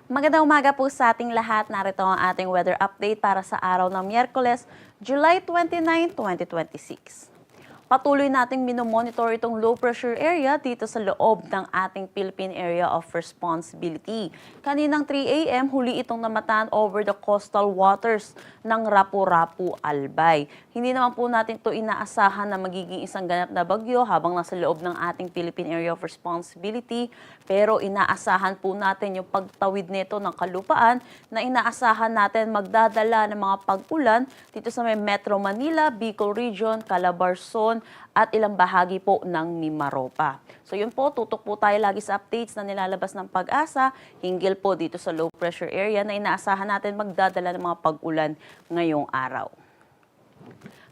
Magandang umaga po sa ating lahat. Narito ang ating weather update para sa araw ng Miyerkules, July 29, 2026. Patuloy nating minomonitor itong low pressure area dito sa loob ng ating Philippine Area of Responsibility. Kaninang 3 a.m. huli itong namataan over the coastal waters ng Rapu-Rapu, Albay. Hindi naman po natin ito inaasahan na magiging isang ganap na bagyo habang nasa loob ng ating Philippine Area of Responsibility, pero inaasahan po natin yung pagtawid nito ng kalupaan na inaasahan natin magdadala ng mga pag-ulan dito sa may Metro Manila, Bicol Region, Calabarzon, at ilang bahagi po ng Mimaropa. So yun po, tutok po tayo lagi sa updates na nilalabas ng Pag-asa hinggil po dito sa low pressure area na inaasahan natin magdadala ng mga pag-ulan ngayong araw.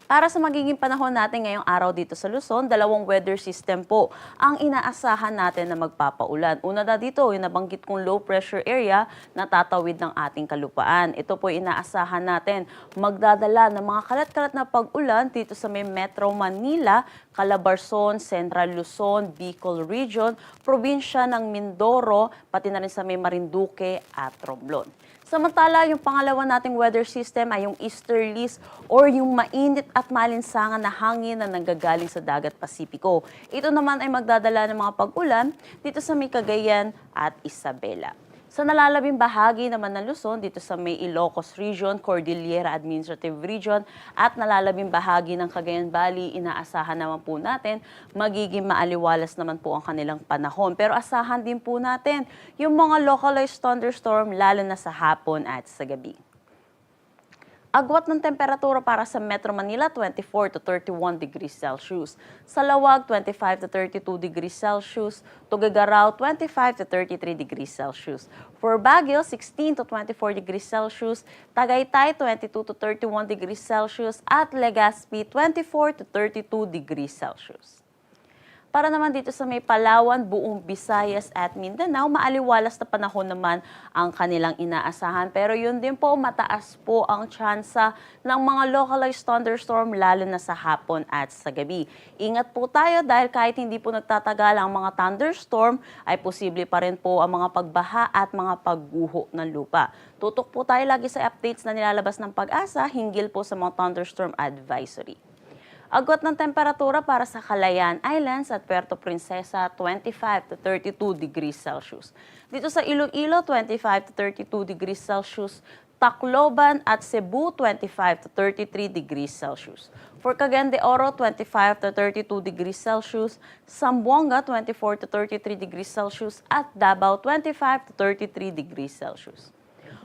Para sa magiging panahon natin ngayong araw dito sa Luzon, dalawang weather system po ang inaasahan natin na magpapaulan. Una na dito, yung nabanggit kong low pressure area na tatawid ng ating kalupaan. Ito po inaasahan natin magdadala ng mga kalat-kalat na pag-ulan dito sa may Metro Manila, Calabarzon, Central Luzon, Bicol Region, probinsya ng Mindoro, pati na rin sa may Marinduque at Romblon. Samantala, yung pangalawa nating weather system ay yung easterlies or yung mainit at malinsangan na hangin na nanggagaling sa dagat Pasipiko. Ito naman ay magdadala ng mga pag-ulan dito sa may Cagayan at Isabela. Sa nalalabing bahagi naman ng Luzon, dito sa may Ilocos Region, Cordillera Administrative Region at nalalabing bahagi ng Cagayan Valley, inaasahan naman po natin magiging maaliwalas naman po ang kanilang panahon. Pero asahan din po natin yung mga localized thunderstorm lalo na sa hapon at sa gabi. Agwat ng temperatura para sa Metro Manila, 24 to 31 degrees Celsius. Sa Lawag, 25 to 32 degrees Celsius. Tuguegarao, 25 to 33 degrees Celsius. For Baguio, 16 to 24 degrees Celsius. Tagaytay, 22 to 31 degrees Celsius. At Legazpi, 24 to 32 degrees Celsius. Para naman dito sa may Palawan, buong Visayas at Mindanao, maaliwalas na panahon naman ang kanilang inaasahan. Pero yun din po, mataas po ang tsansa ng mga localized thunderstorm lalo na sa hapon at sa gabi. Ingat po tayo dahil kahit hindi po nagtatagal ang mga thunderstorm, ay posible pa rin po ang mga pagbaha at mga pagguho ng lupa. Tutok po tayo lagi sa updates na nilalabas ng Pag-asa hinggil po sa mga thunderstorm advisory. Agwat ng temperatura para sa Calayan Islands at Puerto Princesa, 25 to 32 degrees Celsius. Dito sa Iloilo, 25 to 32 degrees Celsius. Tacloban at Cebu, 25 to 33 degrees Celsius. For Cagayan de Oro, 25 to 32 degrees Celsius. Zamboanga, 24 to 33 degrees Celsius. At Davao, 25 to 33 degrees Celsius.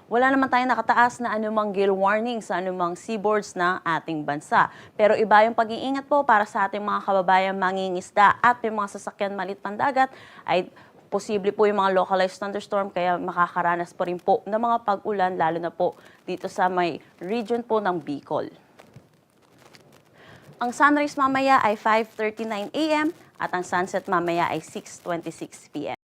Wala naman tayong nakataas na anumang gale warning sa anumang seaboards ng ating bansa. Pero iba yung pag-iingat po para sa ating mga kababayan mangingisda at yung mga sasakyan maliit pandagat ay posible po yung mga localized thunderstorm kaya makakaranas pa rin po ng mga pag-ulan lalo na po dito sa may region po ng Bicol. Ang sunrise mamaya ay 5:39 a.m. at ang sunset mamaya ay 6:26 p.m.